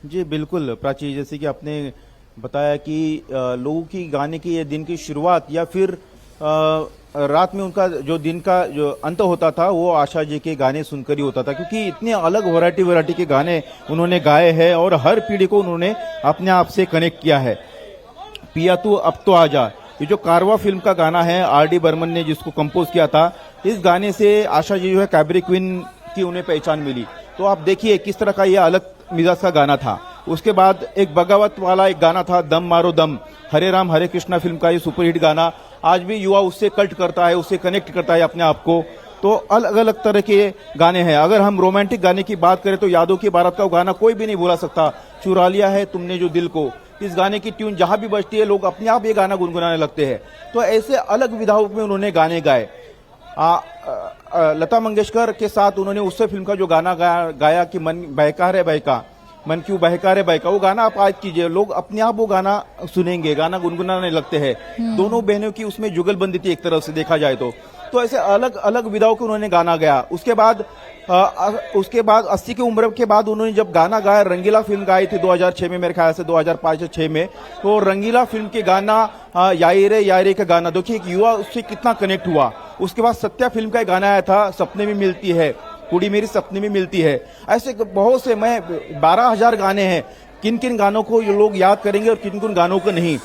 जी बिल्कुल प्राची, जैसे कि आपने बताया कि लोगों की गाने की ये दिन की शुरुआत या फिर रात में उनका जो दिन का जो अंत होता था वो आशा जी के गाने सुनकर ही होता था, क्योंकि इतने अलग वैरायटी के गाने उन्होंने गाए हैं और हर पीढ़ी को उन्होंने अपने आप से कनेक्ट किया है। पिया तू अब तो आजा, ये जो कारवा फिल्म का गाना है, आर.डी. बर्मन ने जिसको कंपोज किया था, इस गाने से आशा जी जो है कैबरे क्वीन की उन्हें पहचान मिली। तो आप देखिए किस तरह का ये अलग मिजाज का गाना था। उसके बाद एक बगावत वाला एक गाना था, दम मारो दम, हरे राम हरे कृष्णा फिल्म का ये सुपरहिट गाना, आज भी युवा उससे कल्ट करता है, उससे कनेक्ट करता है अपने आप को। तो अलग अलग तरह के गाने हैं। अगर हम रोमांटिक गाने की बात करें तो यादों की बारात का गाना कोई भी नहीं भूला सकता, चुरा लिया है तुमने जो दिल को। इस गाने की ट्यून जहां भी बजती है लोग अपने आप ये गाना गुनगुनाने लगते हैं। तो ऐसे अलग विधाओं में उन्होंने गाने गाए। लता मंगेशकर के साथ उन्होंने उससे फिल्म का जो गाना गाया कि मन बहका रे बहका, मन क्यों बहका रे बहका, वो गाना आप आज कीजिए, लोग अपने आप वो गाना सुनेंगे, गाना गुनगुनाने लगते हैं। दोनों बहनों की उसमें जुगलबंदी थी एक तरफ से देखा जाए तो ऐसे अलग अलग विधाओं के उन्होंने गाना गाया। उसके बाद 80 की उम्र के बाद उन्होंने जब गाना गाया, रंगीला फिल्म गाई थी 2006 में, मेरे ख्याल से 2005 या 6 में। तो रंगीला फिल्म के गाना यारे का गाना देखिए एक युवा उससे कितना कनेक्ट हुआ। उसके बाद सत्या फिल्म का एक गाना आया था, सपने में मिलती है कुड़ी मेरी सपने में मिलती है। ऐसे बहुत से 12,000 गाने हैं। किन किन गानों को ये लोग याद करेंगे और किन किन गानों को नहीं।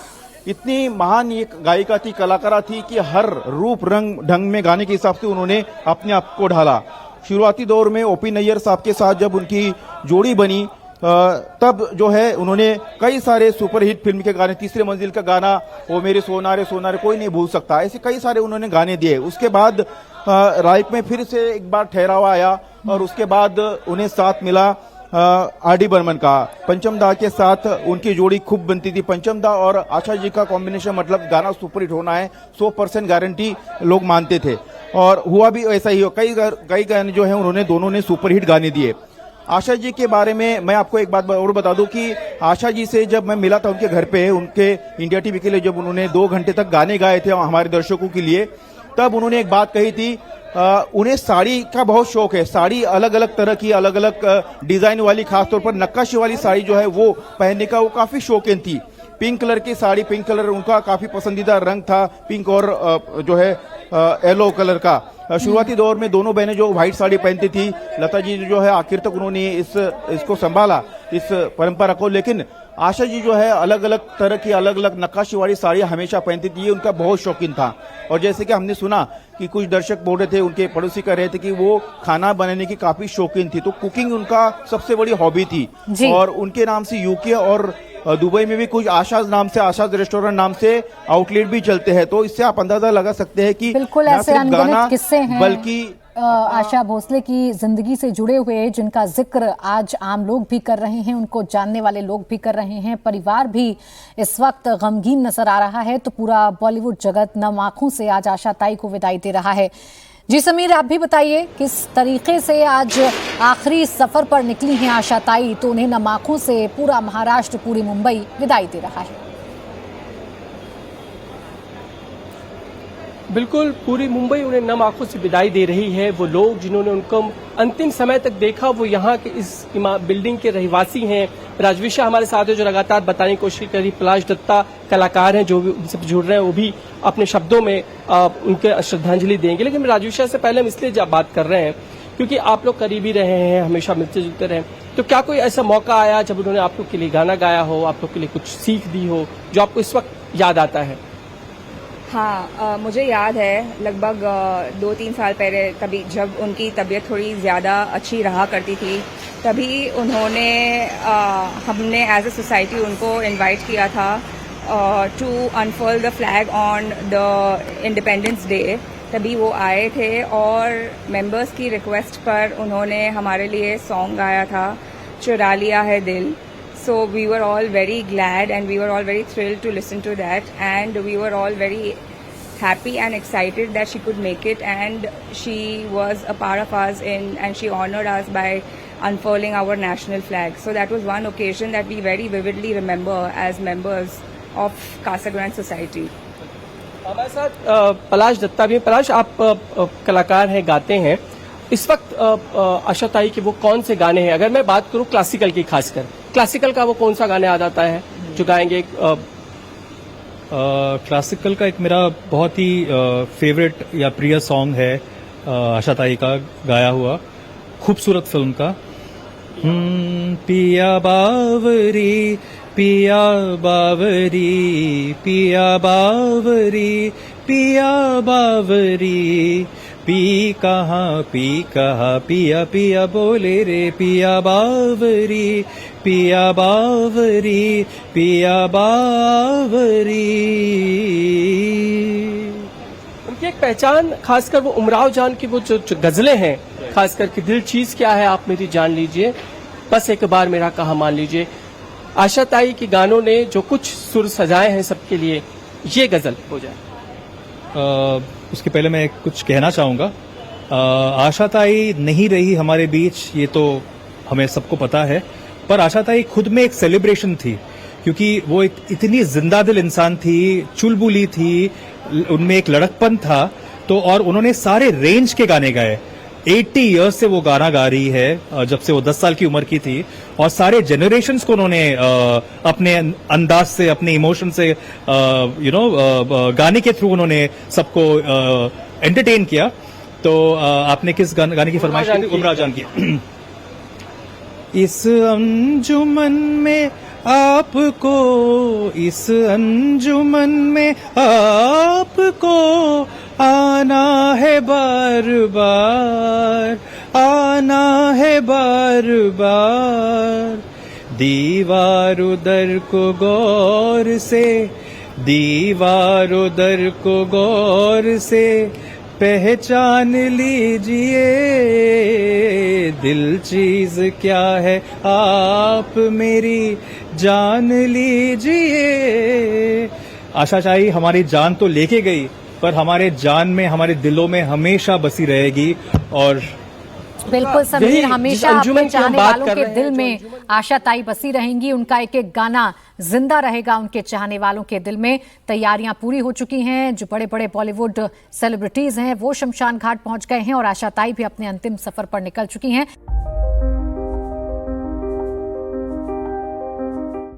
इतनी महान ये गायिका थी, कलाकारा थी कि हर रूप रंग ढंग में गाने के हिसाब से उन्होंने अपने आप को ढाला। शुरुआती दौर में ओपी नैयर साहब के साथ जब उनकी जोड़ी बनी तब जो है उन्होंने कई सारे सुपरहिट फिल्म के गाने, तीसरे मंजिल का गाना, वो मेरे सोनारे सोनारे कोई नहीं भूल सकता, ऐसे कई सारे उन्होंने गाने दिए। उसके बाद लाइफ में फिर से एक बार ठहरावा आया और उसके बाद उन्हें साथ मिला आर.डी. बर्मन का। पंचम दा के साथ उनकी जोड़ी खूब बनती थी। पंचम दा और आशा जी का कॉम्बिनेशन मतलब गाना सुपरहिट होना है 100% गारंटी लोग मानते थे और हुआ भी ऐसा ही हो। कई गाने जो है उन्होंने दोनों ने सुपरहिट गाने दिए। आशा जी के बारे में मैं आपको एक बात और बता दूं कि आशा जी से जब मैं मिला था उनके घर पे, उनके इंडिया टीवी के लिए जब उन्होंने 2 घंटे तक गाने गाए थे हमारे दर्शकों के लिए, तब उन्होंने एक बात कही थी, उन्हें साड़ी का बहुत शौक है। साड़ी अलग अलग तरह की, अलग अलग डिजाइन वाली, खासतौर पर नक्काशी वाली साड़ी जो है वो पहनने का वो काफी शौकीन थी। पिंक कलर की साड़ी, पिंक कलर उनका काफी पसंदीदा रंग था, पिंक और जो है येलो कलर का। शुरुआती दौर में दोनों बहनें जो व्हाइट साड़ी पहनती थी, लता जी जो है आखिर तक उन्होंने इसको संभाला, इस परंपरा को। लेकिन आशा जी जो है अलग अलग तरह की, अलग अलग नक्काशी वाली साड़ी हमेशा पहनती थी, ये उनका बहुत शौकीन था। और जैसे कि हमने सुना कि कुछ दर्शक बोल रहे थे, उनके पड़ोसी कह रहे थे कि वो खाना बनाने की काफी शौकीन थी, तो कुकिंग उनका सबसे बड़ी हॉबी थी। और उनके नाम से यूके और दुबई में भी कुछ आशाज नाम से, आशाज रेस्टोरेंट नाम से आउटलेट भी चलते हैं। तो इससे आप अंदाजा लगा सकते हैं कि बिल्कुल ऐसे अनगिनत किस्से हैं बल्कि आशा भोसले की जिंदगी से जुड़े हुए, जिनका जिक्र आज आम लोग भी कर रहे हैं, उनको जानने वाले लोग भी कर रहे हैं। परिवार भी इस वक्त गमगीन नजर आ रहा है, तो पूरा बॉलीवुड जगत नम आंखों से आज आशा ताई को विदाई दे रहा है। जी समीर, आप भी बताइए किस तरीके से आज आखिरी सफर पर निकली हैं आशा ताई, तो उन्हें नम आंखों से पूरा महाराष्ट्र, पूरी मुंबई विदाई दे रहा है। बिल्कुल, पूरी मुंबई उन्हें नम आंखों से विदाई दे रही है। वो लोग जिन्होंने उनको अंतिम समय तक देखा, वो यहाँ के इस बिल्डिंग के रहवासी हैं। राजविशा हमारे साथ है जो लगातार बताने की कोशिश कर रही। पलाश दत्ता कलाकार हैं जो भी उनसे जुड़ रहे हैं, वो भी अपने शब्दों में उनके श्रद्धांजलि देंगे। लेकिन राजविशा से पहले हम इसलिए बात कर रहे हैं क्योंकि आप लोग करीबी रहे हैं, हमेशा मिलते जुलते रहे। तो क्या कोई ऐसा मौका आया जब उन्होंने आप लोग के लिए गाना गाया हो, आप लोग के लिए कुछ सीख दी हो, जो आपको इस वक्त याद आता है? हाँ, मुझे याद है लगभग 2-3 साल पहले, तभी जब उनकी तबीयत थोड़ी ज़्यादा अच्छी रहा करती थी, तभी उन्होंने हमने एज अ सोसाइटी उनको इनवाइट किया था to unfurl the flag on the Independence Day. तभी वो आए थे और मेंबर्स की रिक्वेस्ट पर उन्होंने हमारे लिए सॉन्ग गाया था, चुरा लिया है दिल। So we were all very glad and we were all very thrilled to listen to that, and we were all very happy and excited that she could make it, and she was a part of us and she honored us by unfurling our national flag. So that was one occasion that we very vividly remember as members of Casa Grande Society. हमारे साथ पलाश दत्ता भी हैं। पलाश, आप कलाकार हैं, गाते हैं। इस वक्त आशा ताई के वो कौन से गाने हैं? अगर मैं बात करूं क्लासिकल की, खासकर क्लासिकल का वो कौन सा गाना याद आता है जो गाएंगे? क्लासिकल का एक मेरा बहुत ही फेवरेट या प्रिय सॉन्ग है आशा ताई का गाया हुआ, खूबसूरत फिल्म का। पिया बावरी पिया बावरी पिया बावरी पिया बावरी, पी कहाँ पिया पिया बोले रे, पिया बावरी पिया बावरी पिया बावरी। उनकी एक पहचान, खासकर वो उमराव जान की वो जो गजलें हैं, खासकर कि दिल चीज क्या है आप मेरी जान लीजिए, बस एक बार मेरा कहा मान लीजिए। आशा ताई के गानों ने जो कुछ सुर सजाए हैं सबके लिए, ये गजल हो जाए। उसके पहले मैं कुछ कहना चाहूंगा। आशा ताई नहीं रही हमारे बीच, ये तो हमें सबको पता है, पर आशा ताई खुद में एक सेलिब्रेशन थी, क्योंकि वो एक इतनी जिंदा दिल इंसान थी, चुलबुली थी, उनमें एक लड़कपन था। तो और उन्होंने सारे रेंज के गाने गाए। 80 इयर्स से वो गाना गा रही है, जब से वो 10 साल की उम्र की थी, और सारे जनरेशन्स को उन्होंने अपने अंदाज से, अपने इमोशन से, गाने के थ्रू उन्होंने सबको एंटरटेन किया। तो आपने किस गाने की फरमाइश की? उमराव जान की। इस अंजुमन में आपको, इस अंजुमन में आपको आना है बार बार, आना है बार बार। दीवार उधर को गौर से, दीवार उधर को गौर से पहचान लीजिए, दिल चीज क्या है आप मेरी जान लीजिए। आशा ताई हमारी जान तो लेके गई, पर हमारे जान में, हमारे दिलों में हमेशा बसी रहेगी। और बिल्कुल समीर, हमेशा अपने चाहने वालों के दिल जो में आशा ताई बसी रहेंगी। उनका एक एक गाना जिंदा रहेगा उनके चाहने वालों के दिल में। तैयारियां पूरी हो चुकी हैं, जो बड़े बड़े बॉलीवुड सेलिब्रिटीज हैं वो शमशान घाट पहुंच गए हैं और आशा ताई भी अपने अंतिम सफर पर निकल चुकी हैं।